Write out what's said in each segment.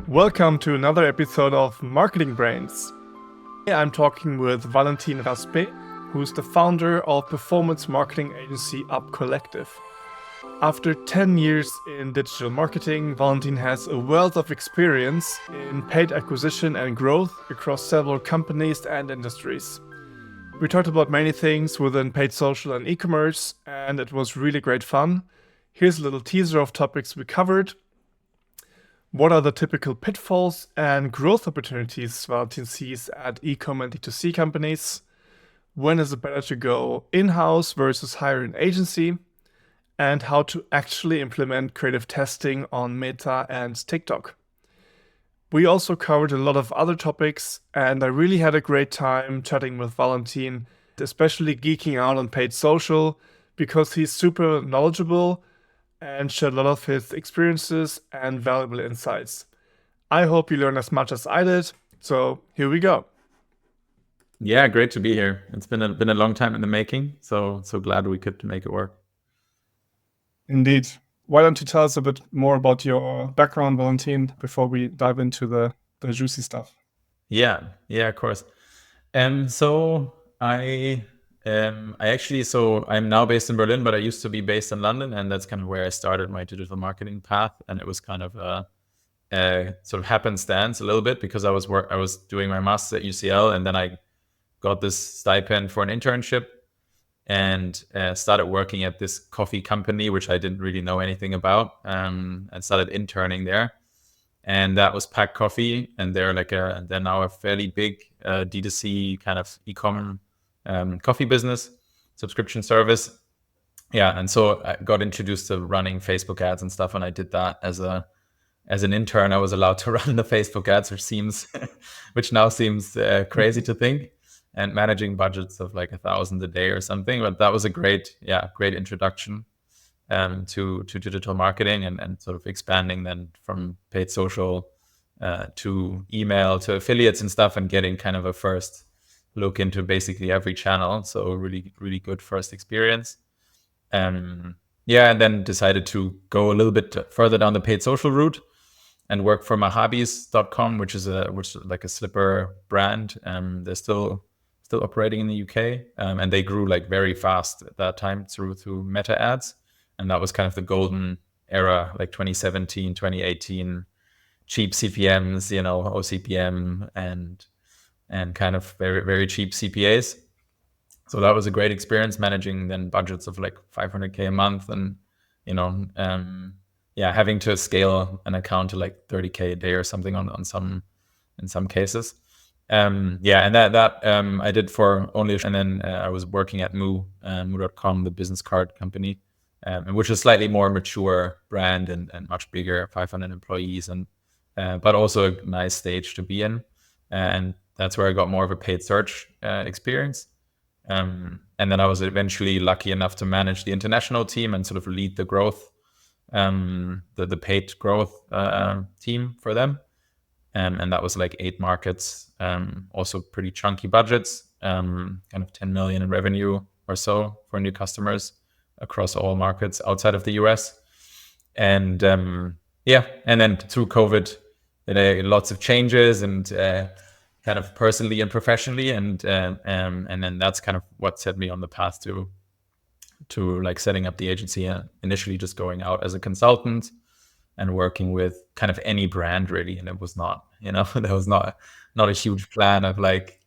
Welcome to another episode of Marketing Brains. Today I'm talking with Valentin Raspé, who's the founder of performance marketing agency UpCollective. After 10 years in digital marketing, Valentin has a wealth of experience in paid acquisition and growth across several companies and industries. We talked about many things within paid social and e-commerce, and it was really great fun. Here's a little teaser of topics we covered. What are the typical pitfalls and growth opportunities Valentin sees at ecom and D2C companies? When is it better to go in-house versus hire an agency? And how to actually implement creative testing on Meta and TikTok. We also covered a lot of other topics, and I really had a great time chatting with Valentin, especially geeking out on paid social, because he's super knowledgeable and shared a lot of his experiences and valuable insights. I hope you learned as much as I did, so here we go. Yeah, great to be here. It's been a long time in the making, so glad we could make it work. Indeed. Why don't you tell us a bit more about your background, Valentin, before we dive into the juicy stuff? Yeah, of course. I'm now based in Berlin, but I used to be based in London, and that's kind of where I started my digital marketing path. And it was kind of a sort of happenstance a little bit, because I was doing my master's at UCL, and then I got this stipend for an internship and started working at this coffee company, which I didn't really know anything about, and started interning there. And that was Pack Coffee, and they're now a fairly big D2C kind of ecom coffee business subscription service. Yeah, and so I got introduced to running Facebook ads and stuff, and I did that as an intern. I was allowed to run the Facebook ads, which now seems crazy to think, and managing budgets of like 1,000 a day or something. But that was a great introduction to digital marketing and sort of expanding then from paid social to email to affiliates and stuff, and getting kind of a first look into basically every channel. So really, really good first experience. And then decided to go a little bit further down the paid social route and work for mahabis.com, which is like a slipper brand. They're still operating in the UK, and they grew like very fast at that time through Meta ads. And that was kind of the golden era, like 2017, 2018, cheap CPMs, OCPM and kind of very, very cheap CPAs. So that was a great experience, managing then budgets of like 500K a month, and having to scale an account to like 30K a day or something in some cases. And that I did for only, and then I was working at Moo.com, the business card company, which is slightly more mature brand and much bigger, 500 employees, and but also a nice stage to be in. And that's where I got more of a paid search experience. And then I was eventually lucky enough to manage the international team and sort of lead the growth, the paid growth team for them. And that was like 8 markets, also pretty chunky budgets, kind of 10 million in revenue or so for new customers across all markets outside of the US. And and then through COVID, lots of changes, and kind of personally and professionally, and then that's kind of what set me on the path to like setting up the agency. Initially just going out as a consultant and working with kind of any brand really, and it was not, there was not a huge plan of like,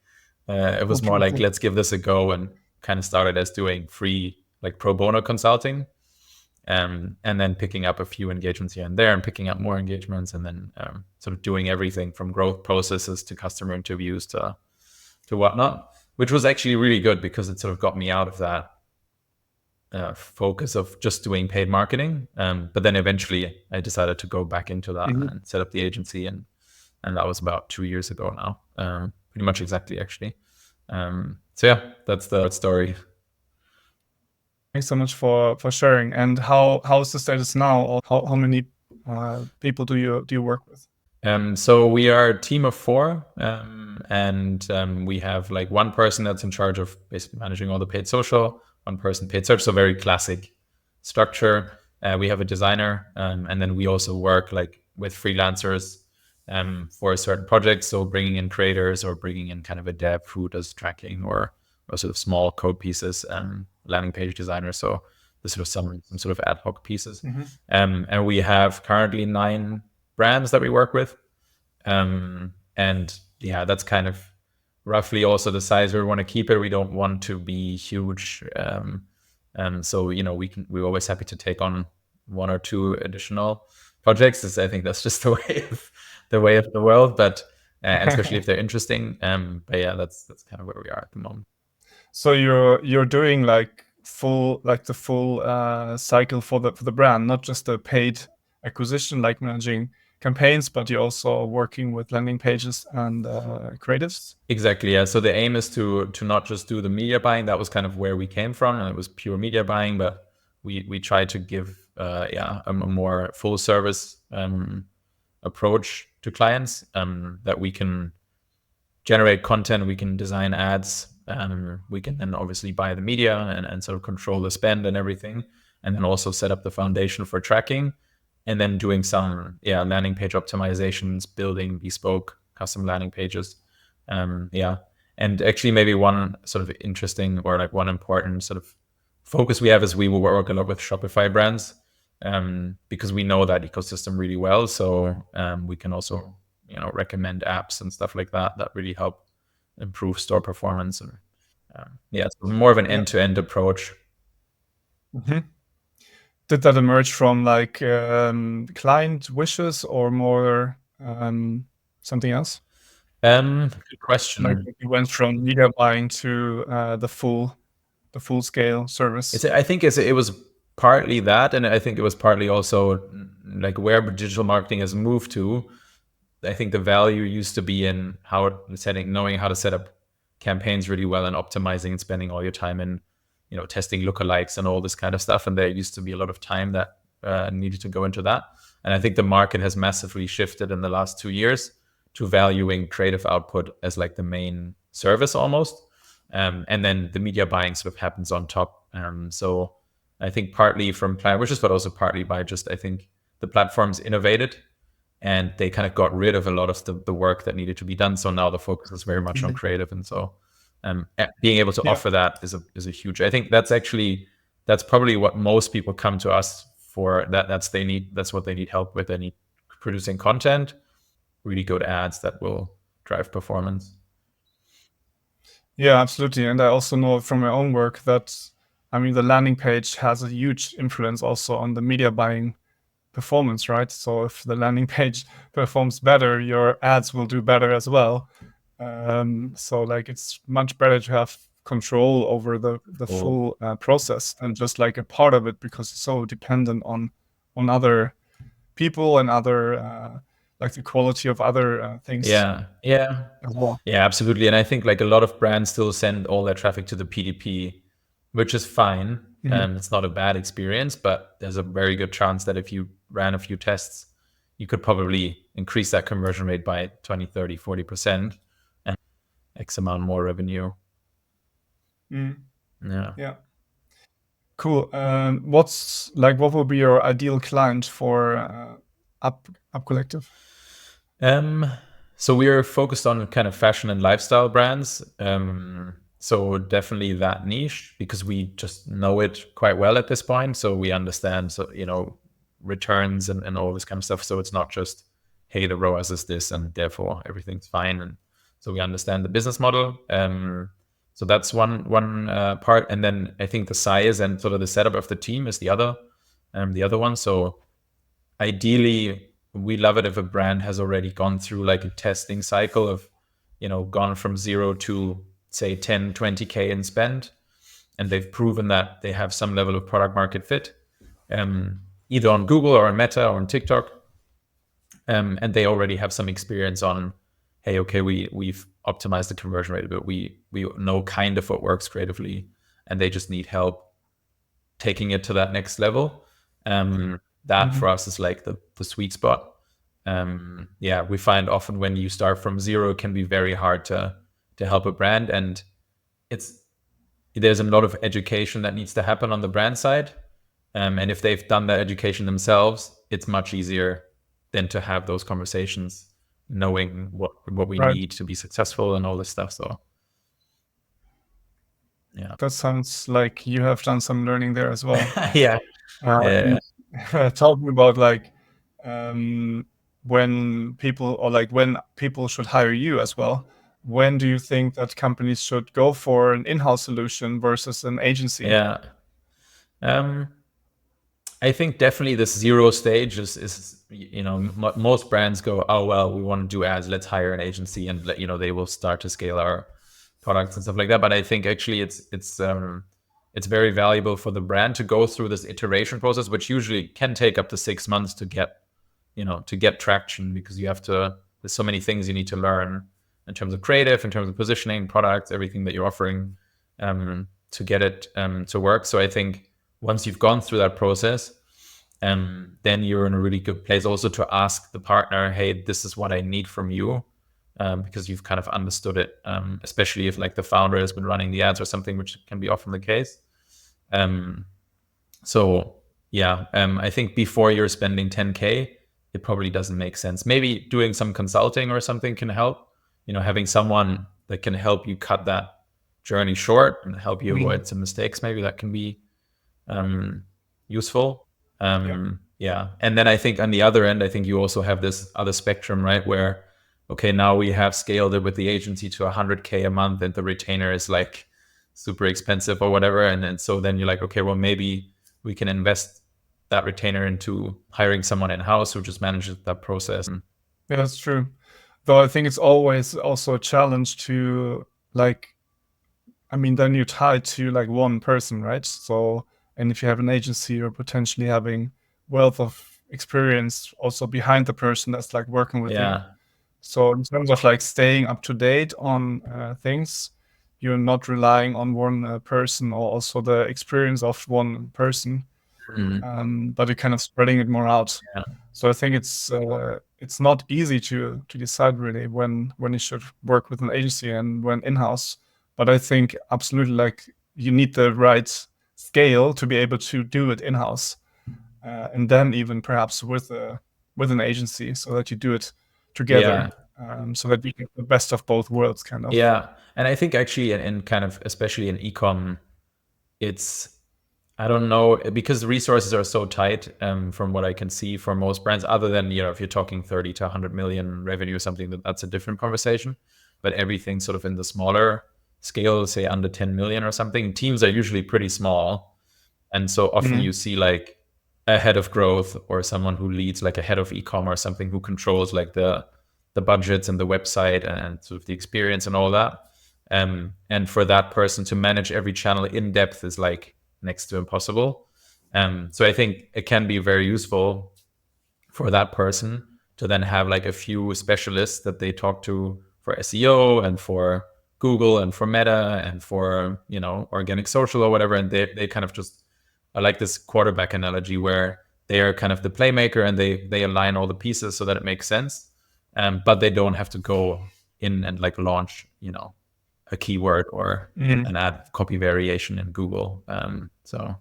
it was more like, let's give this a go, and kind of started as doing free like pro bono consulting, and then picking up a few engagements here and there, and picking up more engagements, and then sort of doing everything from growth processes to customer interviews to whatnot, which was actually really good, because it sort of got me out of that focus of just doing paid marketing. But then eventually I decided to go back into that and set up the agency, and that was about 2 years ago now, pretty much exactly actually. So yeah, that's the story. Thanks so much for sharing. And how is the status now? Or how many people do you work with? So we are a team of 4, and we have like one person that's in charge of basically managing all the paid social, one person paid search, so very classic structure. We have a designer, and then we also work like with freelancers for a certain project. So bringing in creators or bringing in kind of a dev who does tracking or sort of small code pieces, landing page designer. So the sort of some sort of ad hoc pieces. And we have currently 9 brands that we work with. And yeah, that's kind of roughly also the size we want to keep it. We don't want to be huge. So, we're always happy to take on 1 or 2 additional projects. I think that's just the way of the world, but and especially if they're interesting. But yeah, that's kind of where we are at the moment. So you're doing like the full cycle for the brand, not just the paid acquisition, like managing campaigns, but you're also working with landing pages and creatives. Exactly. Yeah. So the aim is to not just do the media buying. That was kind of where we came from, and it was pure media buying. But we try to give a more full service approach to clients, that we can generate content, we can design ads, we can then obviously buy the media and sort of control the spend and everything, and then also set up the foundation for tracking, and then doing some landing page optimizations, building bespoke custom landing pages. And actually maybe one sort of interesting or like one important sort of focus we have is we will work a lot with Shopify brands, because we know that ecosystem really well. So we can also recommend apps and stuff like that really help improve store performance. And it's more of an end-to-end approach. Did that emerge from like client wishes or more something else? Good question. Like you went from media buying to the full scale service. I think it was partly that, and I think it was partly also like where digital marketing has moved to. I think the value used to be in knowing how to set up campaigns really well and optimizing and spending all your time in, testing lookalikes and all this kind of stuff. And there used to be a lot of time that needed to go into that. And I think the market has massively shifted in the last 2 years to valuing creative output as like the main service almost. And then the media buying sort of happens on top. So I think partly from client wishes, but also partly by just, I think the platforms innovated and they kind of got rid of a lot of the work that needed to be done. So now the focus is very much on creative. And so being able to offer that is a huge, I think that's probably what most people come to us for. That's what they need help with. They need producing content, really good ads that will drive performance. Yeah, absolutely. And I also know from my own work that, the landing page has a huge influence also on the media buying performance, right? So if the landing page performs better, your ads will do better as well. So like it's much better to have control over the full process than just like a part of it, because it's so dependent on other people and other like the quality of other things. Yeah. As well. Yeah, absolutely. And I think like a lot of brands still send all their traffic to the PDP, which is fine. It's not a bad experience, but there's a very good chance that if you ran a few tests, you could probably increase that conversion rate by 20, 30, 40% and X amount more revenue. Yeah. Cool. What will be your ideal client for UpCollective? So we are focused on kind of fashion and lifestyle brands. So definitely that niche, because we just know it quite well at this point. So we understand, returns and all this kind of stuff. So it's not just, hey, the ROAS is this and therefore everything's fine. And so we understand the business model. So that's one part. And then I think the size and sort of the setup of the team is the other one. So ideally, we love it if a brand has already gone through like a testing cycle of, gone from 0 to say 10, 20K in spend. And they've proven that they have some level of product market fit, either on Google or on Meta or on TikTok. And they already have some experience on, hey, okay, we've optimized the conversion rate, but we know kind of what works creatively, and they just need help taking it to that next level. That for us is like the sweet spot. We find often when you start from 0, it can be very hard to help a brand, and there's a lot of education that needs to happen on the brand side. And if they've done that education themselves, it's much easier than to have those conversations, knowing what we Right. need to be successful and all this stuff. So yeah. That sounds like you have done some learning there as well. Yeah. And talking about like when people should hire you as well. When do you think that companies should go for an in-house solution versus an agency? Yeah. I think definitely this 0 stage is most brands go, oh well, we want to do ads, let's hire an agency, and they will start to scale our products and stuff like that. But I think actually it's very valuable for the brand to go through this iteration process, which usually can take up to 6 months to get traction, because there's so many things you need to learn in terms of creative, in terms of positioning, products, everything that you're offering, to get it to work. So I think once you've gone through that process, then you're in a really good place also to ask the partner, hey, this is what I need from you, because you've kind of understood it, especially if like the founder has been running the ads or something, which can be often the case. So yeah, I think before you're spending 10K, it probably doesn't make sense. Maybe doing some consulting or something can help, having someone that can help you cut that journey short and help you avoid some mistakes. Maybe that can be useful. Yeah. And then I think on the other end, I think you also have this other spectrum, right? Where, okay, now we have scaled it with the agency to 100K a month and the retainer is like super expensive or whatever. And so then you're like, okay, well, maybe we can invest that retainer into hiring someone in-house who just manages that process. Yeah, that's true. Though I think it's always also a challenge to then you're tied to like one person, right? So, and if you have an agency, you're potentially having wealth of experience also behind the person that's like working with you. So in terms of like staying up to date on things, you're not relying on one person or also the experience of one person, but you're kind of spreading it more out. Yeah. So I think it's not easy to decide really when you should work with an agency and when in-house. But I think absolutely like you need the right scale to be able to do it in-house, and then even perhaps with an agency, so that you do it together, so that you get the best of both worlds, kind of. Yeah. And I think actually in kind of, especially in ecom, I don't know, because the resources are so tight, from what I can see for most brands, other than, if you're talking 30 to 100 million revenue or something, that's a different conversation. But everything sort of in the smaller scale, say under 10 million or something, teams are usually pretty small. And so often you see like a head of growth or someone who leads like a head of ecom or something, who controls like the budgets and the website and sort of the experience and all that. And for that person to manage every channel in depth is like next to impossible. So I think it can be very useful for that person to then have like a few specialists that they talk to for SEO and for Google and for Meta and for, organic social or whatever. And they kind of just, I like this quarterback analogy where they are kind of the playmaker and they align all the pieces so that it makes sense. But they don't have to go in and like launch, a keyword or an ad copy variation in Google. So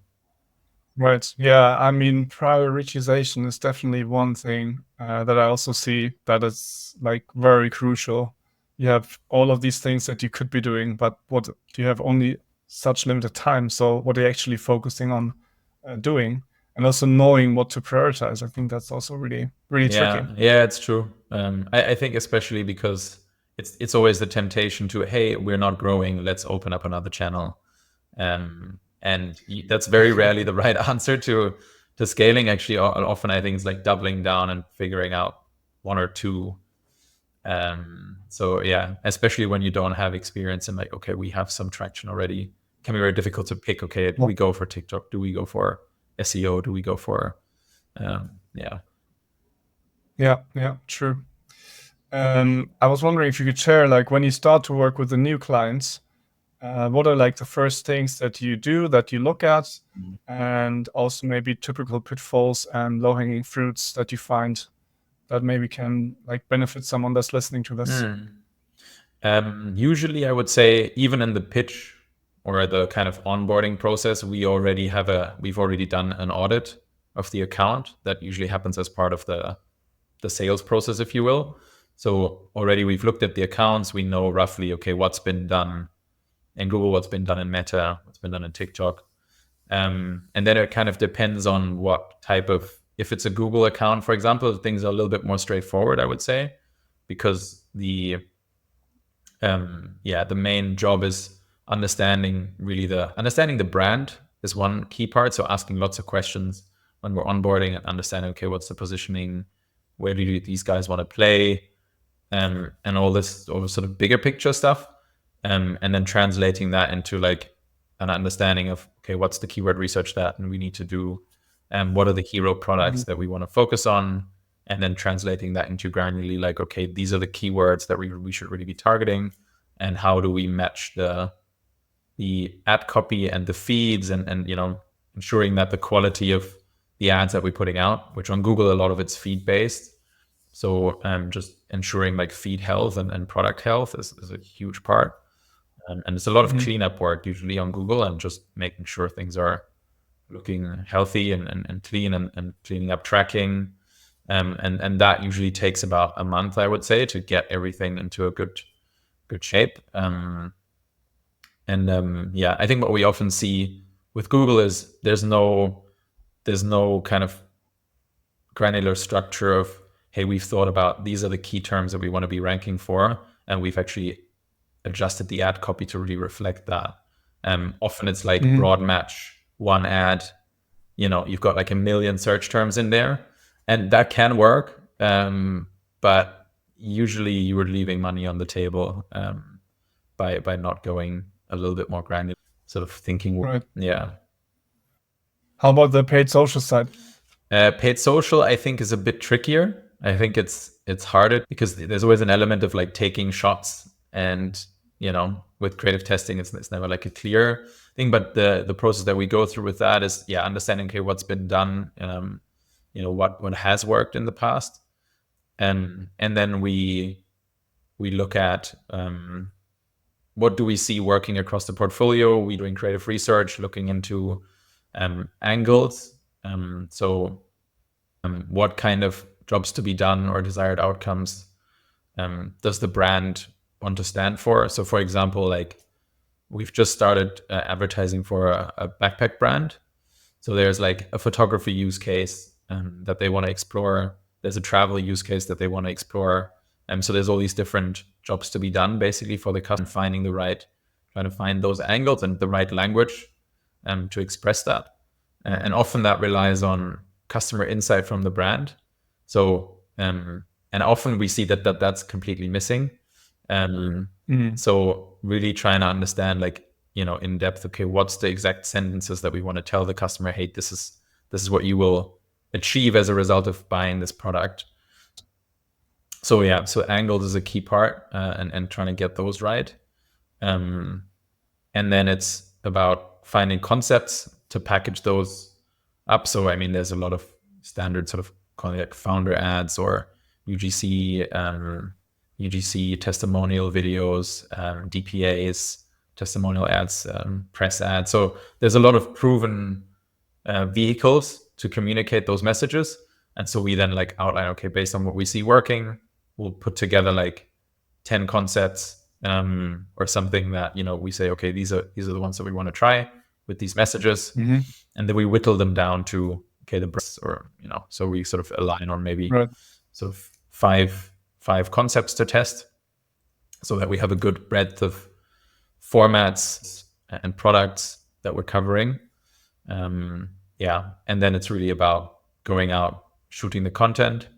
Right. Yeah. I mean, prioritization is definitely one thing that I also see that is like very crucial. You have all of these things that you could be doing, but what you have only such limited time. So what are you actually focusing on doing, and also knowing what to prioritize? I think that's also really, really tricky. Yeah, it's true. I think especially because it's always the temptation to, hey, we're not growing, let's open up another channel. And that's very rarely the right answer to scaling. Actually, often I think it's like doubling down and figuring out one or two. So yeah, especially when you don't have experience and like, okay, we have some traction already, it can be very difficult to pick, okay, do we go for TikTok? Do we go for SEO? Do we go for, yeah. Yeah, true. I was wondering if you could share, like, when you start to work with the new clients, what are like the first things that you do, that you look at, and also maybe typical pitfalls and low-hanging fruits that you find that maybe can like benefit someone that's listening to this? Usually I would say even in the pitch, or the kind of onboarding process, we've already done an audit of the account that usually happens as part of the sales process, if you will. So already we've looked at the accounts. We know roughly, okay, what's been done in Google, what's been done in Meta, what's been done in TikTok. And then it kind of depends on what type of, if it's a Google account, for example, things are a little bit more straightforward, I would say, because the main job is understanding the brand is one key part. So asking lots of questions when we're onboarding and understanding, okay, what's the positioning? Where do these guys want to play? And all this sort of bigger picture stuff. And then translating that into like an understanding of, okay, what's the keyword research that we need to do? And what are the hero products that we want to focus on? And then translating that into granularly like, okay, these are the keywords that we should really be targeting. And how do we match the ad copy and the feeds and ensuring that the quality of the ads that we're putting out, which on Google, a lot of it's feed based. So just ensuring like feed health and product health is a huge part. And it's a lot of cleanup work usually on Google and just making sure things are looking healthy and clean and cleaning up tracking. And that usually takes about a month, I would say, to get everything into a good shape. I think what we often see with Google is there's no kind of granular structure of, hey, we've thought about these are the key terms that we want to be ranking for, and we've actually adjusted the ad copy to really reflect that. Often it's like broad match, one ad, you've got like 1 million search terms in there, and that can work. But usually you were leaving money on the table by not going a little bit more granular, sort of thinking. Right. Yeah. How about the paid social side? Paid social, I think, is a bit trickier. I think it's harder because there's always an element of like taking shots, and with creative testing, it's never like a clear thing. But the process that we go through with that is understanding, okay, what's been done, what has worked in the past, and then we look at what do we see working across the portfolio. We're doing creative research, looking into angles. What kind of jobs to be done or desired outcomes does the brand want to stand for? So for example, like we've just started advertising for a backpack brand. So there's like a photography use case that they want to explore. There's a travel use case that they want to explore. So there's all these different jobs to be done basically for the customer, trying to find those angles and the right language to express that. And often that relies on customer insight from the brand. So, and often we see that's completely missing. So really trying to understand, like, in depth, okay, what's the exact sentences that we want to tell the customer, hey, this is what you will achieve as a result of buying this product. So angles is a key part, and trying to get those right. And then it's about finding concepts to package those up. So, I mean, there's a lot of standard sort of calling it founder ads or UGC testimonial videos, DPAs, testimonial ads, press ads. So there's a lot of proven vehicles to communicate those messages. And so we then like outline, okay, based on what we see working, we'll put together like 10 concepts or something that, we say, okay, these are the ones that we want to try with these messages. And then we whittle them down to, okay, the breadth, or, so we sort of align on maybe sort of five concepts to test so that we have a good breadth of formats and products that we're covering. And then it's really about going out, shooting the content.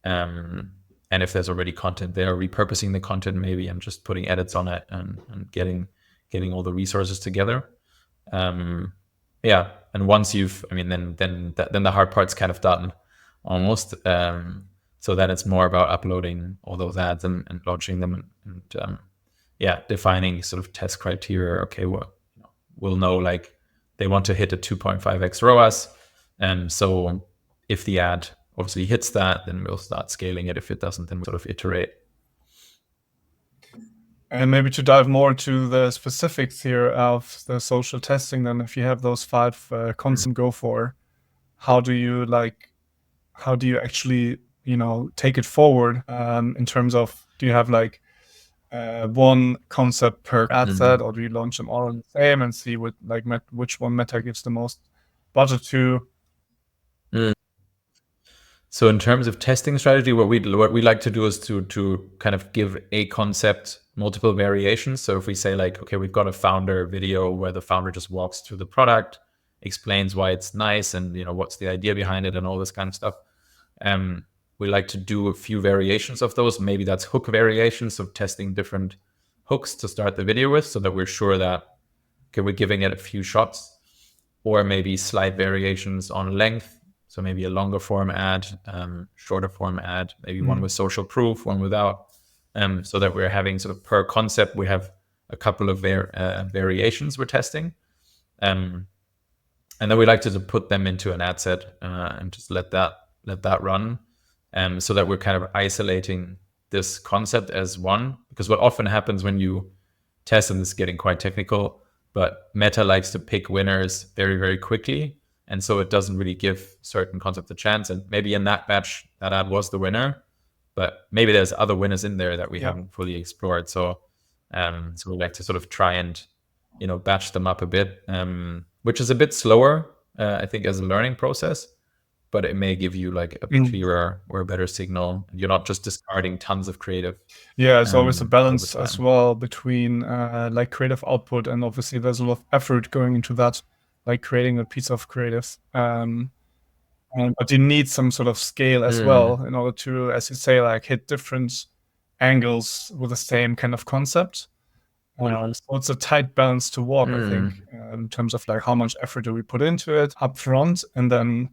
And if there's already content there, repurposing the content maybe and just putting edits on it and getting all the resources together. And once then the hard part's kind of done almost. So then it's more about uploading all those ads and launching them and defining sort of test criteria. Okay, we'll know like they want to hit a 2.5x ROAS. And so if the ad obviously hits that, then we'll start scaling it. If it doesn't, then we'll sort of iterate. And maybe to dive more to the specifics here of the social testing, then if you have those 5 concepts go for, how do you actually, take it forward in terms of, do you have like one concept per ad set, or do you launch them all on the same and see which one Meta gives the most budget to? So in terms of testing strategy, what we like to do is to kind of give a concept multiple variations. So if we say like, okay, we've got a founder video where the founder just walks through the product, explains why it's nice, and what's the idea behind it, and all this kind of stuff. We like to do a few variations of those. Maybe that's hook variations, so testing different hooks to start the video with, so that we're sure that we're giving it a few shots, or maybe slight variations on length. So maybe a longer form ad, shorter form ad, maybe one with social proof, one without, so that we're having sort of per concept, we have a couple of variations we're testing. And then we like to put them into an ad set and just let that run, so that we're kind of isolating this concept as one. Because what often happens when you test, and this is getting quite technical, but Meta likes to pick winners very, very quickly. And so it doesn't really give certain concepts a chance. And maybe in that batch, that ad was the winner, but maybe there's other winners in there that we haven't fully explored. So we like to sort of try and, batch them up a bit, which is a bit slower, I think, as a learning process, but it may give you like a clearer or a better signal. You're not just discarding tons of creative. Yeah, it's always a balance as well between like creative output, and obviously there's a lot of effort going into that, like creating a piece of creative. But you need some sort of scale as well in order to, as you say, like hit different angles with the same kind of concept. So it's a tight balance to walk, I think, in terms of like how much effort do we put into it up front, and then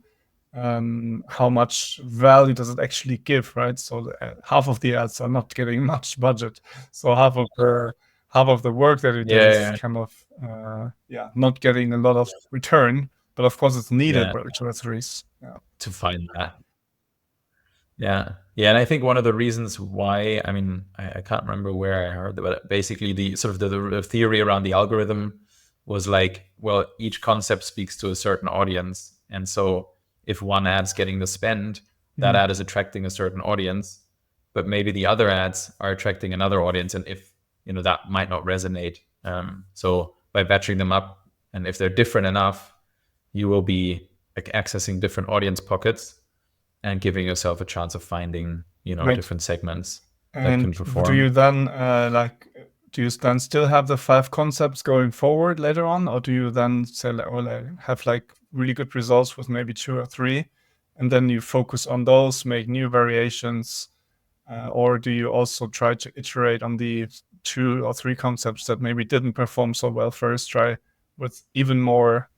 how much value does it actually give, right? So half of the ads are not getting much budget, so half of the work that we do is kind of not getting a lot of return, but of course it's needed to find that. And I think one of the reasons why, I mean, I can't remember where I heard, but basically the sort of the theory around the algorithm was like, well, each concept speaks to a certain audience, and so if one ad's getting the spend, that ad is attracting a certain audience, but maybe the other ads are attracting another audience, and if that might not resonate. So by batching them up, and if they're different enough, you will be like accessing different audience pockets and giving yourself a chance of finding different segments that can perform. Do you then still have the 5 concepts going forward later on, or do you then say have like really good results with maybe 2 or 3, and then you focus on those, make new variations, or do you also try to iterate on the 2 or 3 concepts that maybe didn't perform so well first, try with even more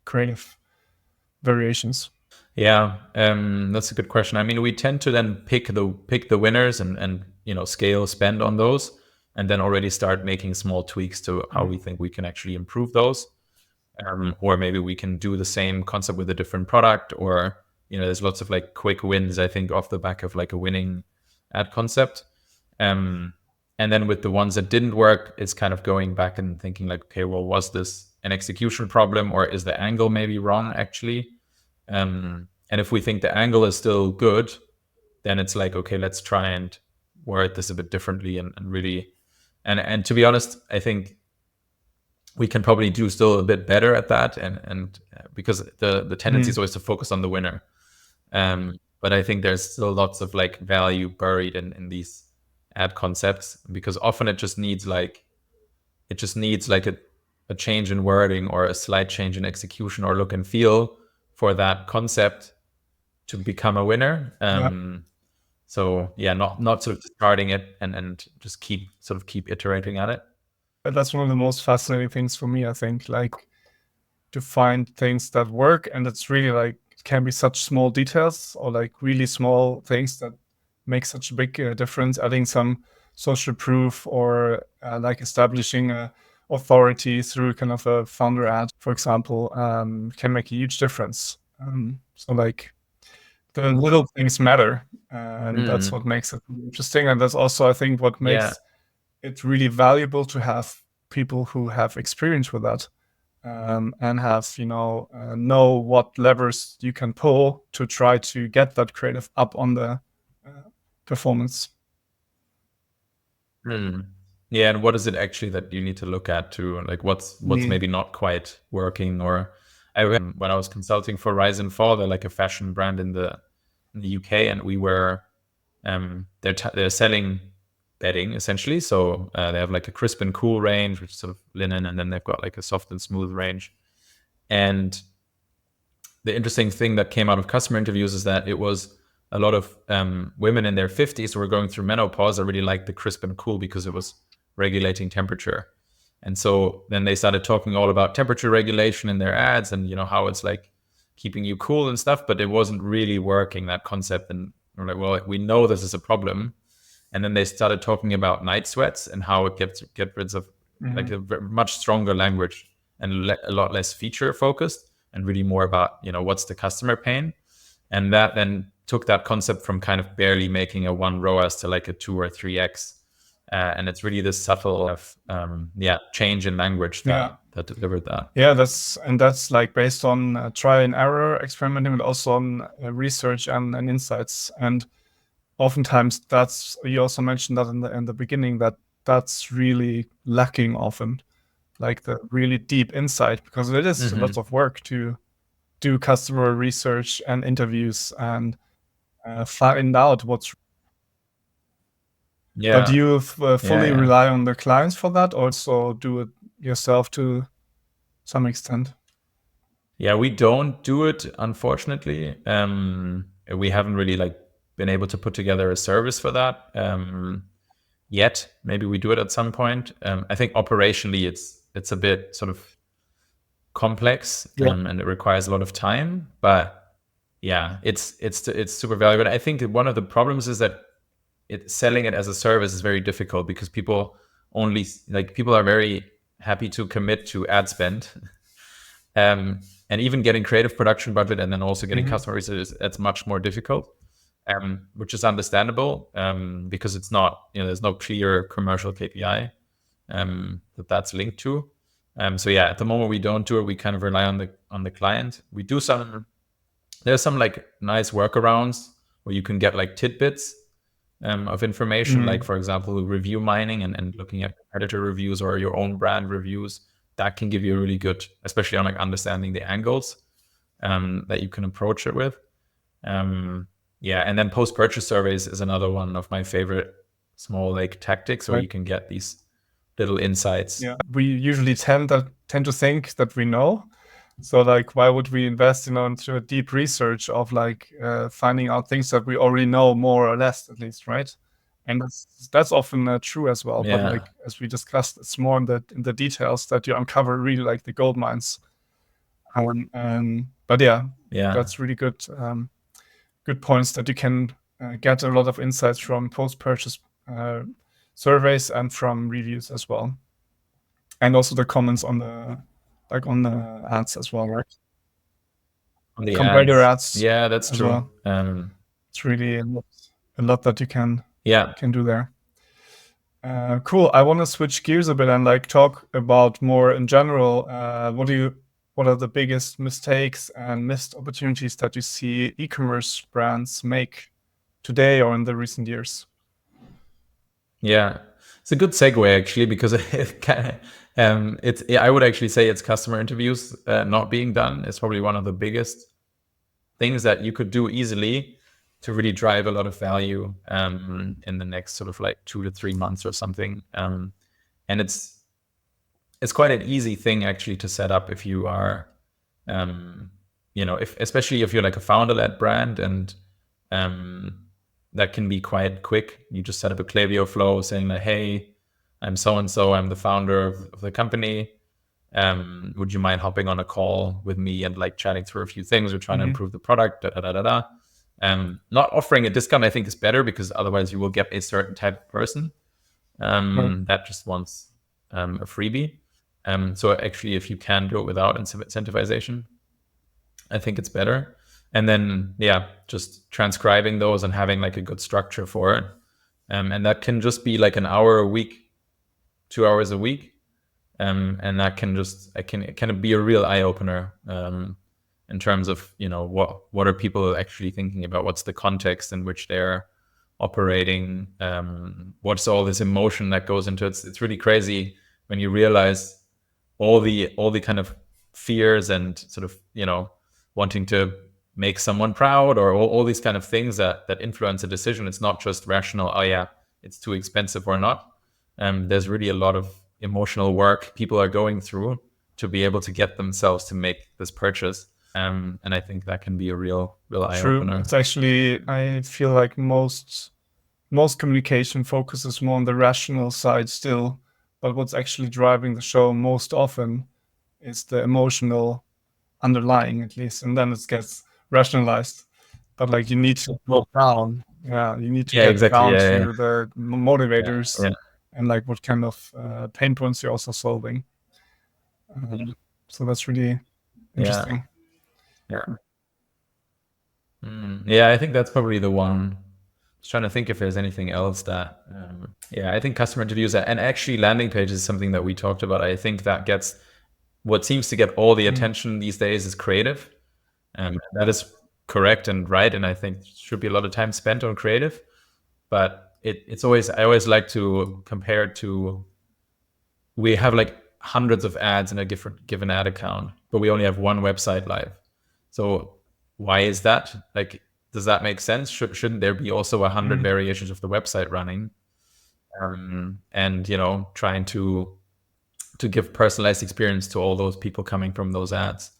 creative variations? Yeah, that's a good question. I mean, we tend to then pick the winners and scale spend on those, and then already start making small tweaks to how we think we can actually improve those. Or maybe we can do the same concept with a different product, or there's lots of like quick wins, I think, off the back of like a winning ad concept. And then with the ones that didn't work, it's kind of going back and thinking like, okay, well, was this an execution problem, or is the angle maybe wrong actually? And if we think the angle is still good, then it's like, okay, let's try and word this a bit differently, and really, and to be honest, I think we can probably do still a bit better at that, and because the tendency is always to focus on the winner. But I think there's still lots of like value buried in these ad concepts, because often it just needs like a change in wording, or a slight change in execution or look and feel for that concept to become a winner. So not sort of discarding it and just keep iterating at it. That's one of the most fascinating things for me, I think, like to find things that work, and it's really like it can be such small details, or like really small things that make such a big difference. Adding some social proof, or like establishing a authority through kind of a founder ad, for example, can make a huge difference. So like the little things matter, and that's what makes it interesting, and that's also, I think, what makes it's really valuable to have people who have experience with that, and have, know what levers you can pull to try to get that creative up on the performance. Yeah, and what is it actually that you need to look at to, like, what's maybe not quite working? Or when I was consulting for Rise and Fall, they're like a fashion brand in the UK, and we were they're selling bedding essentially. So they have like a crisp and cool range, which is sort of linen, and then they've got like a soft and smooth range. And the interesting thing that came out of customer interviews is that it was a lot of women in their 50s who were going through menopause that really liked the crisp and cool because it was regulating temperature. And so then they started talking all about temperature regulation in their ads, and how it's like keeping you cool and stuff, but it wasn't really working, that concept. And we're like, well, we know this is a problem. And then they started talking about night sweats and how it gets rid of like a much stronger language and a lot less feature focused, and really more about, what's the customer pain. And that then took that concept from kind of barely making a 1 ROAS to like a 2 or 3x. And it's really this subtle change in language that delivered that. Yeah, that's like based on trial and error experimenting, but also on research and insights. And oftentimes you also mentioned that in the beginning, that's really lacking often, like the really deep insight, because it is lots of work to do customer research and interviews and find out what's. Yeah. But do you fully rely on the clients for that, or also do it yourself to some extent? Yeah, we don't do it, unfortunately. We haven't really been able to put together a service for that yet. Maybe we do it at some point. I think operationally it's a bit sort of complex, and it requires a lot of time. But yeah, it's super valuable. I think that one of the problems is that selling it as a service is very difficult, because people are very happy to commit to ad spend. And even getting creative production budget and then also getting customer research, that's much more difficult, which is understandable, because it's not, there's no clear commercial KPI that's linked to. So yeah, at the moment we don't do it. We kind of rely on the client. We do there's some like nice workarounds where you can get like tidbits of information, like for example, review mining and looking at competitor reviews or your own brand reviews. That can give you a really good, especially on like understanding the angles that you can approach it with. And then post-purchase surveys is another one of my favorite small like tactics where you can get these little insights. Yeah, we usually tend to think that we know. So like, why would we invest into a deep research of like finding out things that we already know, more or less, at least, right? And that's often true as well. Yeah. But like, as we discussed, it's more in the details that you uncover really like the gold mines. But yeah, that's really good points that you can get a lot of insights from post-purchase surveys and from reviews as well, and also the comments on the ads as well, right? On the competitor ads. Yeah, that's true. Well. It's really a lot that you can do there. Cool. I want to switch gears a bit and like talk about more in general. What are the biggest mistakes and missed opportunities that you see e-commerce brands make today or in the recent years? Yeah, it's a good segue actually, because I would actually say it's customer interviews not being done is probably one of the biggest things that you could do easily to really drive a lot of value in the next sort of like 2 to 3 months or something. And it's quite an easy thing actually to set up if you are, especially if you're like a founder-led brand, and that can be quite quick. You just set up a Klaviyo flow saying like, hey, I'm so-and-so, I'm the founder of the company. Would you mind hopping on a call with me and like chatting through a few things? We're trying to improve the product, not offering a discount, I think, is better, because otherwise you will get a certain type of person that just wants a freebie. So actually, if you can do it without incentivization, I think it's better. And then, just transcribing those and having like a good structure for it. And that can just be like an hour a week 2 hours a week, and that can be a real eye opener in terms of what are people actually thinking about, what's the context in which they're operating, what's all this emotion that goes into it. It's really crazy when you realize all the kind of fears and sort of wanting to make someone proud, or all these kind of things that influence a decision. It's not just rational, oh yeah, it's too expensive or not. There's really a lot of emotional work people are going through to be able to get themselves to make this purchase. And I think that can be a real eye opener. It's actually, I feel like most communication focuses more on the rational side still, but what's actually driving the show most often is the emotional underlying, at least, and then it gets rationalized. But like, you need to go down. Yeah, you need to get exactly. down to the motivators and like what kind of pain points you're also solving. So that's really interesting. Yeah, I think that's probably the one. I was trying to think if there's anything else that I think customer interviews and actually landing pages is something that we talked about. I think that gets what seems to get all the attention these days is creative. That is correct and right, and I think should be a lot of time spent on creative. But I always like to compare it to, we have like hundreds of ads in a given ad account, but we only have one website live. So why is that? Like, does that make sense? Shouldn't there be also 100 variations of the website running? And trying to give personalized experience to all those people coming from those ads.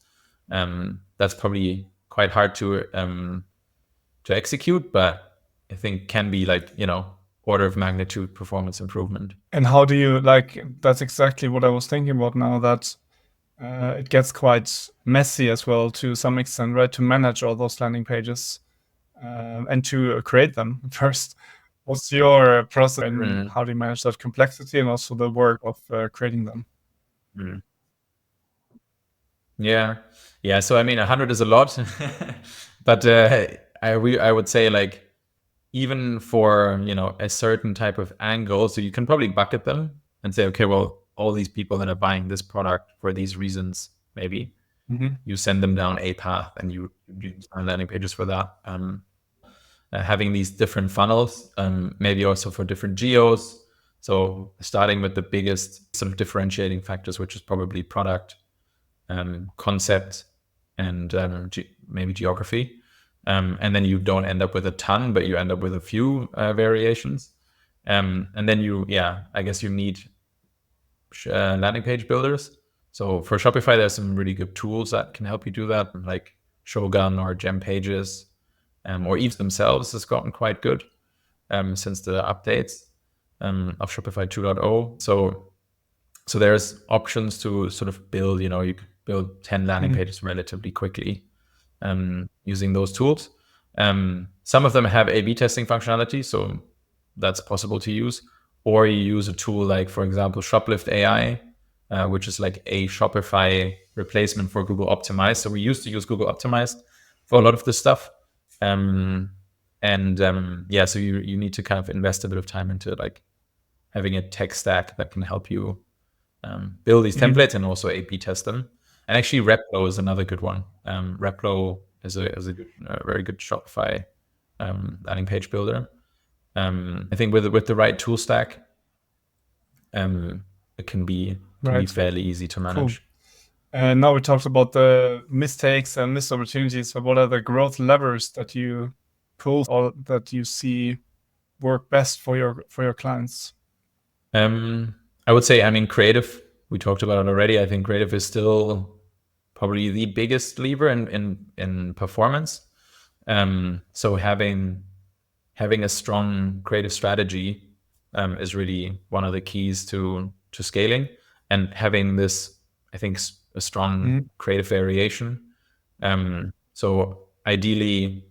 That's probably quite hard to execute, but I think can be like order of magnitude performance improvement. And how do you that's exactly what I was thinking about now, that it gets quite messy as well to some extent, right? To manage all those landing pages and to create them first. What's your process and how do you manage that complexity and also the work of creating them? Yeah. So I mean, 100 is a lot, but I would say like, even for a certain type of angle, so you can probably bucket them and say, okay, well, all these people that are buying this product for these reasons, maybe you send them down a path and you design landing pages for that. Having these different funnels, maybe also for different geos. So starting with the biggest sort of differentiating factors, which is probably product, concept, and maybe geography. And then you don't end up with a ton, but you end up with a few variations. And then I guess you need landing page builders. So for Shopify, there's some really good tools that can help you do that, like Shogun or Gem Pages, or Eves themselves has gotten quite good since the updates of Shopify 2.0. So there's options to sort of build, you could build 10 landing pages relatively quickly using those tools. Some of them have A/B testing functionality, so that's possible to use. Or you use a tool like, for example, Shoplift AI, which is like a Shopify replacement for Google Optimized. So we used to use Google Optimized for a lot of this stuff. So you need to kind of invest a bit of time into like having a tech stack that can help you build these templates and also A/B test them. And actually, Replo is another good one. Replo is a very good Shopify landing page builder. I think with the right tool stack, it can be fairly easy to manage. Cool. And now we talked about the mistakes and missed opportunities. But what are the growth levers that you pull or that you see work best for your clients? I would say, I mean, creative. We talked about it already. I think creative is still probably the biggest lever in performance. So having a strong creative strategy is really one of the keys to scaling, and having this, I think, a strong creative variation. So ideally,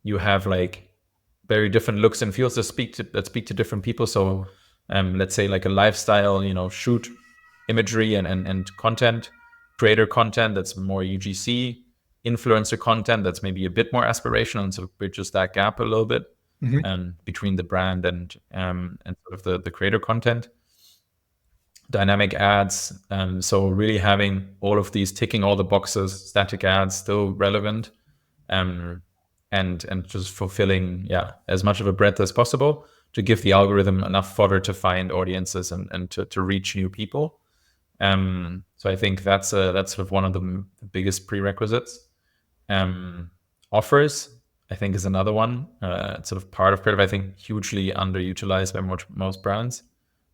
you have like very different looks and feels that speak to different people. So let's say like a lifestyle, shoot imagery and content, creator content that's more UGC, influencer content that's maybe a bit more aspirational, and sort of bridges that gap a little bit between the brand and sort of the creator content. dynamic ads. So really having all of these, ticking all the boxes, static ads still relevant, and just fulfilling as much of a breadth as possible to give the algorithm enough fodder to find audiences and to reach new people. So I think that's sort of one of the biggest prerequisites. Offers, I think, is another one. It's sort of part of creative. I think hugely underutilized by most brands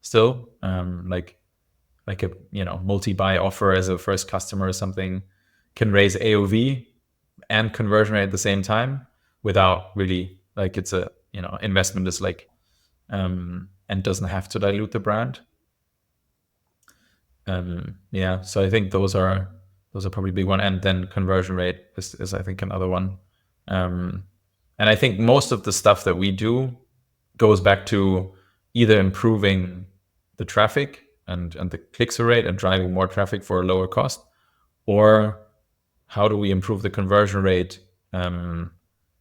still. Like a multi-buy offer as a first customer or something can raise AOV and conversion rate at the same time without really, like, it's a investment is like and doesn't have to dilute the brand. So I think those are probably big one, and then conversion rate is I think another one. And I think most of the stuff that we do goes back to either improving the traffic and the click-through rate and driving more traffic for a lower cost, or how do we improve the conversion rate, and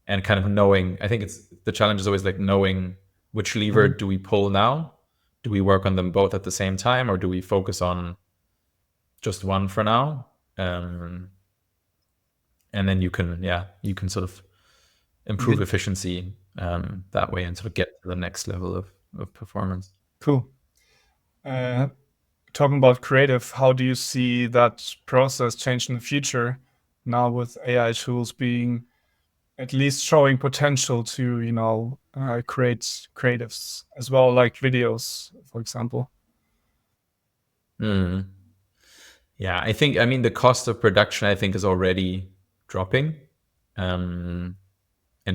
kind of knowing, I think it's the challenge is always like knowing which lever do we pull now. Do we work on them both at the same time, or do we focus on just one for now? And then you can sort of improve efficiency that way and sort of get to the next level of performance. Cool. Talking about creative, how do you see that process change in the future now with AI tools being at least showing potential to, create creatives as well, like videos, for example? Yeah, I mean, the cost of production, I think, is already dropping in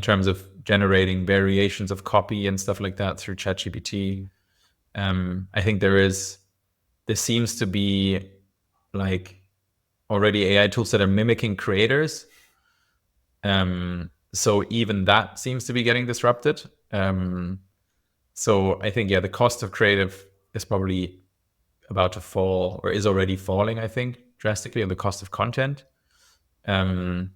terms of generating variations of copy and stuff like that through ChatGPT. I think there seems to be like already AI tools that are mimicking creators. So even that seems to be getting disrupted. So I think, the cost of creative is probably about to fall, or is already falling, I think, drastically, on the cost of content. So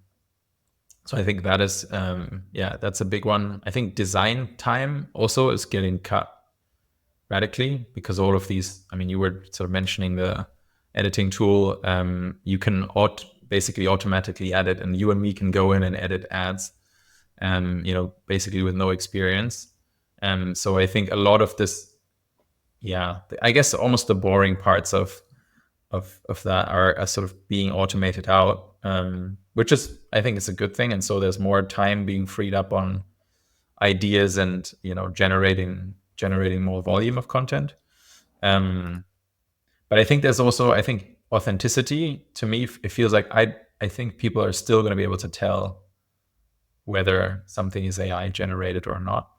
I think that is, that's a big one. I think design time also is getting cut radically, because all of these, I mean, you were sort of mentioning the editing tool. You can basically automatically edit, and you and me can go in and edit ads, basically with no experience. So I think a lot of this, I guess almost the boring parts of that are sort of being automated out, which is, I think, is a good thing. And so there's more time being freed up on ideas and generating more volume of content. But I think there's also, authenticity. To me, it feels like I think people are still going to be able to tell whether something is AI generated or not.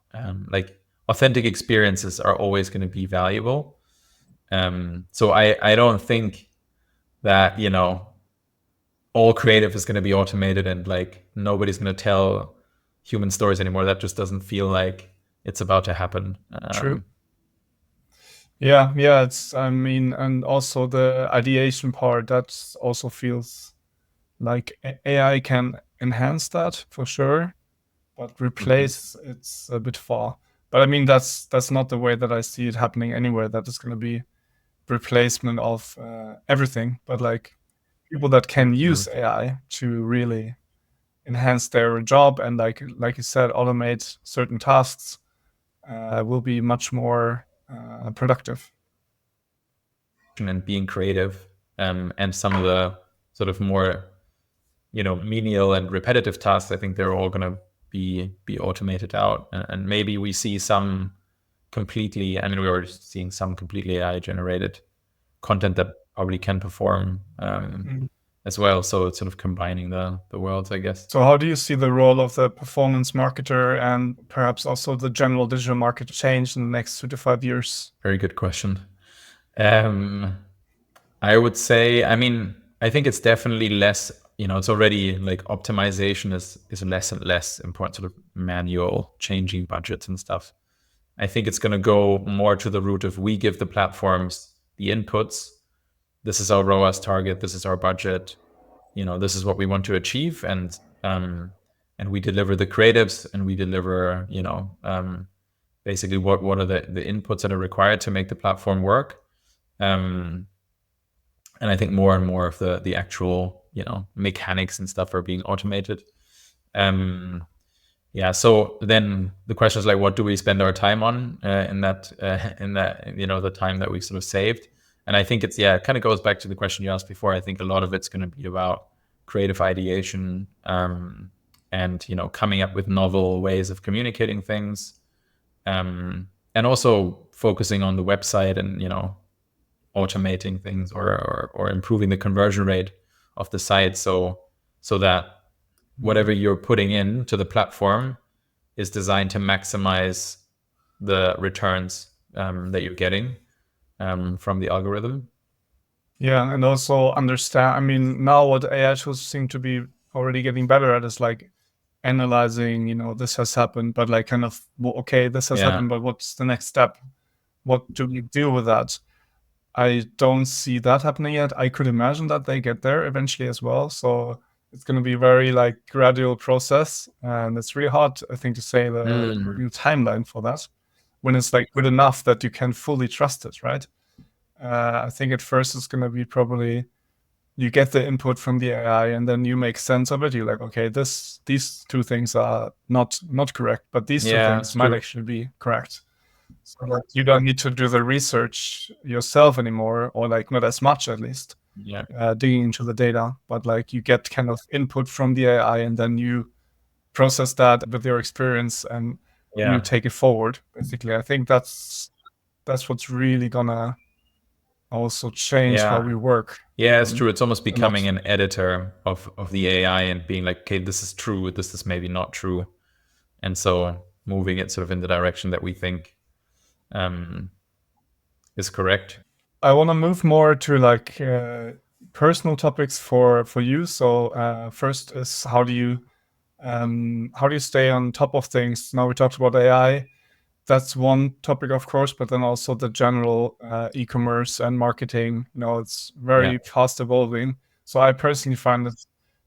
Like, authentic experiences are always going to be valuable. So I don't think that all creative is going to be automated and like nobody's going to tell human stories anymore. That just doesn't feel like it's about to happen. True. Yeah, and also the ideation part, that also feels like AI can enhance that for sure, but replace it's a bit far. But I mean, that's not the way that I see it happening anywhere. That is going to be replacement of everything, but like people that can use AI to really enhance their job and like you said, automate certain tasks will be much more productive. And being creative, and some of the sort of more menial and repetitive tasks, I think they're all going to be automated out, and maybe we see some completely, I mean, we're already seeing some completely AI generated content that probably can perform as well. So it's sort of combining the worlds, I guess. So how do you see the role of the performance marketer and perhaps also the general digital market change in the next 2 to 5 years? Very good question. I would say, I mean, I think it's definitely less, it's already like optimization is less and less important, sort of manual changing budgets and stuff. I think it's going to go more to the route of, we give the platforms the inputs. This is our ROAS target. This is our budget. This is what we want to achieve. And we deliver the creatives, and we deliver, basically what are the inputs that are required to make the platform work. And I think more and more of the actual, mechanics and stuff are being automated. Yeah. So then the question is like, what do we spend our time on in that the time that we sort of saved? And I think it kind of goes back to the question you asked before. I think a lot of it's going to be about creative ideation, and coming up with novel ways of communicating things, and also focusing on the website and automating things, or improving the conversion rate of the site, so that whatever you're putting into the platform is designed to maximize the returns that you're getting from the algorithm. Yeah, and also understand. I mean, now what AI tools seem to be already getting better at is like analyzing. This has happened, but like kind of okay, this has happened, but what's the next step? What do we do with that? I don't see that happening yet. I could imagine that they get there eventually as well. So it's going to be very like gradual process, and it's really hard, I think, to say the real timeline for that when it's like good enough that you can fully trust it, right? I think at first it's going to be probably you get the input from the AI and then you make sense of it. You're like, okay, these two things are not correct, but these two things might actually be correct. So like you don't need to do the research yourself anymore, or like not as much at least, digging into the data. But like you get kind of input from the AI and then you process that with your experience and you take it forward. Basically, I think that's what's really gonna also change how we work. Yeah, it's true. It's almost becoming an editor of the AI and being like, okay, this is true, this is maybe not true. And so moving it sort of in the direction that we think is correct. I want to move more to like personal topics for you. So first is how do you stay on top of things? Now we talked about AI. That's one topic, of course, but then also the general e-commerce and marketing. It's very fast evolving. So I personally find it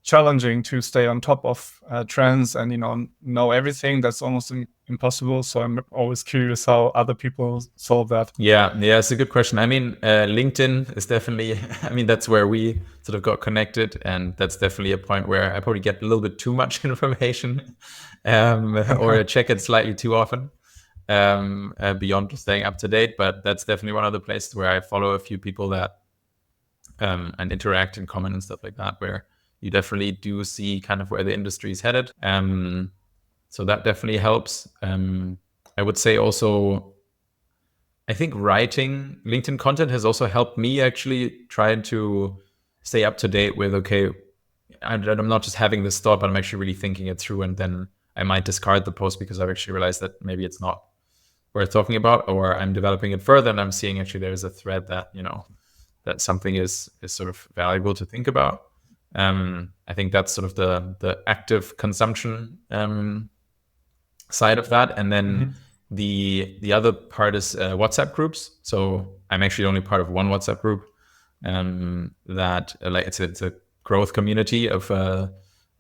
challenging to stay on top of trends and know everything. That's almost impossible. So I'm always curious how other people solve that. Yeah, it's a good question. I mean, LinkedIn is definitely, I mean, that's where we sort of got connected, and that's definitely a point where I probably get a little bit too much information, or check it slightly too often, beyond staying up to date. But that's definitely one of the places where I follow a few people that and interact and comment and stuff like that, where you definitely do see kind of where the industry is headed. So that definitely helps. I would say also, I think writing LinkedIn content has also helped me actually try to stay up to date with, okay, I'm not just having this thought, but I'm actually really thinking it through, and then I might discard the post because I've actually realized that maybe it's not worth talking about, or I'm developing it further and I'm seeing actually there's a thread that, that something is sort of valuable to think about. I think that's sort of the active consumption side of that. And then the other part is WhatsApp groups. So I'm actually only part of one WhatsApp group that like it's a growth community of a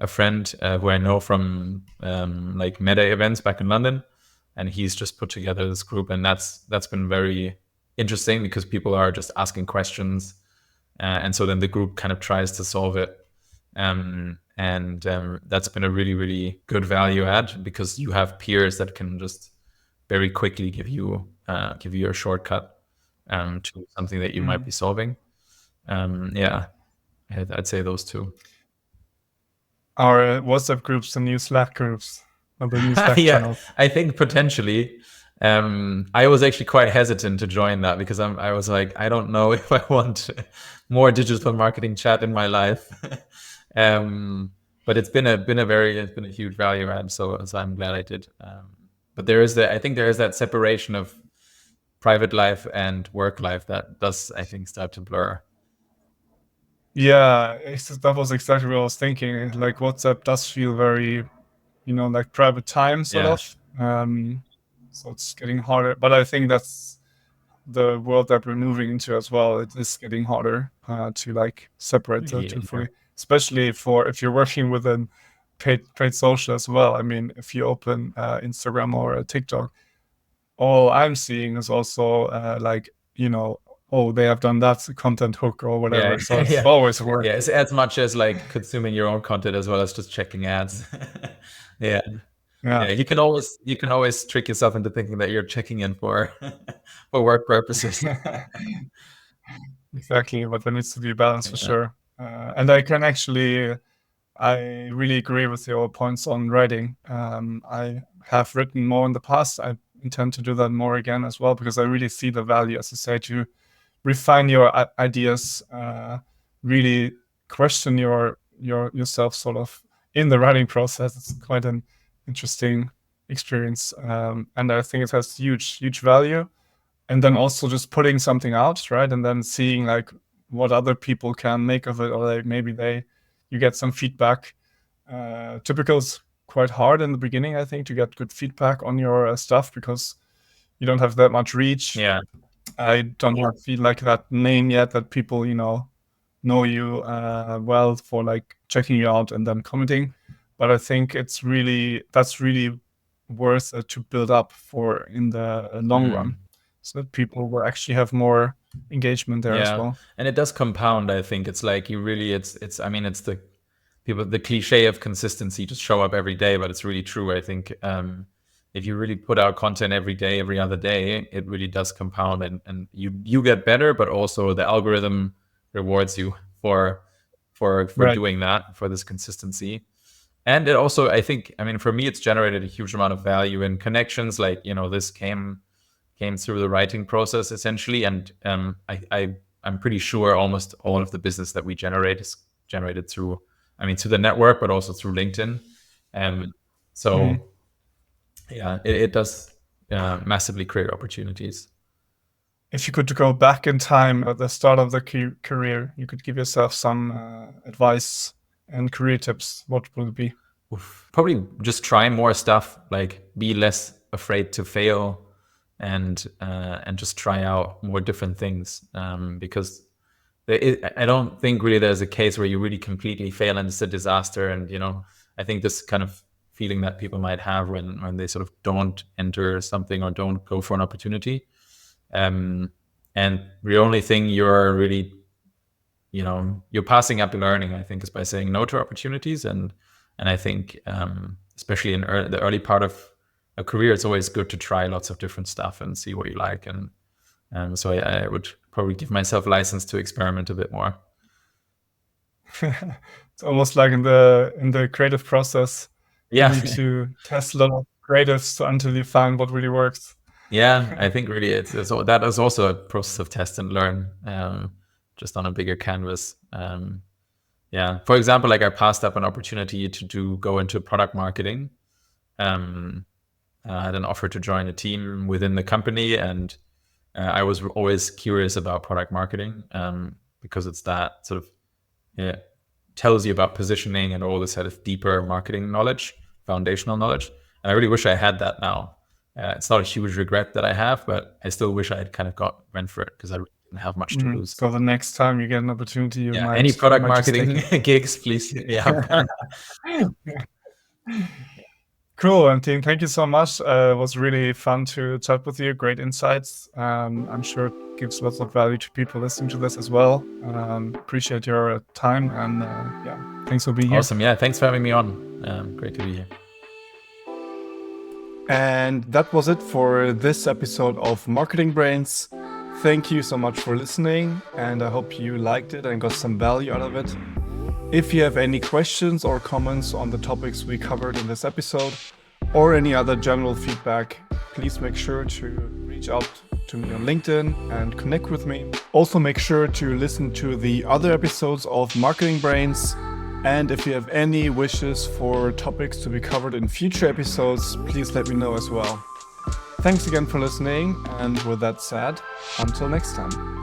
friend who I know from like Meta events back in London, and he's just put together this group, and that's been very interesting because people are just asking questions, and so then the group kind of tries to solve it. And that's been a really, really good value add because you have peers that can just very quickly give you a shortcut to something that you might be solving. I'd say those two. Our WhatsApp groups, the new Slack groups, or the new Slack channels. I think potentially. I was actually quite hesitant to join that because I was like, I don't know if I want more digital marketing chat in my life. But it's been a huge value add, so I'm glad I did. But I think there is that separation of private life and work life that does, I think, start to blur. Yeah, that was exactly what I was thinking. Like WhatsApp does feel very, like private time sort of. So it's getting harder, but I think that's the world that we're moving into as well. It is getting harder to like separate the two fully, especially if you're working with a paid social as well. I mean, if you open Instagram or TikTok, all I'm seeing is also like oh, they have done that content hook or whatever. Yeah, So it's yeah. always work. Yeah, it's as much as like consuming your own content as well as just checking ads. Yeah. Yeah. Yeah, you can always trick yourself into thinking that you're checking in for for work purposes. Exactly, but there needs to be a balance for Yeah. sure. And I really agree with your points on writing. I have written more in the past. I intend to do that more again as well, because I really see the value, as you say, to refine your ideas, really question yourself sort of in the writing process. It's quite an interesting experience, and I think it has huge value. And then also just putting something out, right, and then seeing like what other people can make of it, or like maybe you get some feedback. Typical is quite hard in the beginning, I think, to get good feedback on your stuff, because you don't have that much reach. Yeah. I don't feel like that name yet, that people know you well for like checking you out and then commenting. But I think that's really worth it to build up for in the long run, so that people will actually have more engagement there as well. And it does compound. I think it's like it's I mean, it's the cliche of consistency, just show up every day, but it's really true. I think if you really put out content every day, every other day, it really does compound, and you get better, but also the algorithm rewards you for Right. doing that, for this consistency. And it also, I think, I mean, for me, it's generated a huge amount of value in connections. Like, this came through the writing process essentially, and I'm pretty sure almost all of the business that we generate is generated through the network, but also through LinkedIn. So yeah, it does massively create opportunities. If you could go back in time at the start of the career, you could give yourself some advice and career tips, what would it be? Probably just try more stuff, like be less afraid to fail, and just try out more different things, because I don't think really there's a case where you really completely fail and it's a disaster. And I think this kind of feeling that people might have when they sort of don't enter something or don't go for an opportunity, and the only thing you're really you're passing up learning, I think, is by saying no to opportunities. And I think especially in the early part of a career, it's always good to try lots of different stuff and see what you like. And so I would probably give myself license to experiment a bit more. It's almost like in the creative process. Yeah. You need to test a lot of creatives until you find what really works. Yeah, I think really that is also a process of test and learn, just on a bigger canvas. Yeah, for example, like I passed up an opportunity to go into product marketing. I had an offer to join a team within the company, and I was always curious about product marketing, because it's that sort of tells you about positioning and all this sort of deeper marketing knowledge, foundational knowledge. And I really wish I had that now. It's not a huge regret that I have, but I still wish I had kind of went for it, because I didn't have much to lose. So the next time you get an opportunity, you might any product marketing gigs, please. Yeah. Cool, Valentin. Thank you so much. It was really fun to chat with you. Great insights. I'm sure it gives lots of value to people listening to this as well. Appreciate your time, and yeah, thanks for being here. Awesome. Yeah, thanks for having me on. Great to be here. And that was it for this episode of Marketing Brains. Thank you so much for listening, and I hope you liked it and got some value out of it. If you have any questions or comments on the topics we covered in this episode, or any other general feedback, please make sure to reach out to me on LinkedIn and connect with me. Also make sure to listen to the other episodes of Marketing Brains. And if you have any wishes for topics to be covered in future episodes, please let me know as well. Thanks again for listening, and with that said, until next time.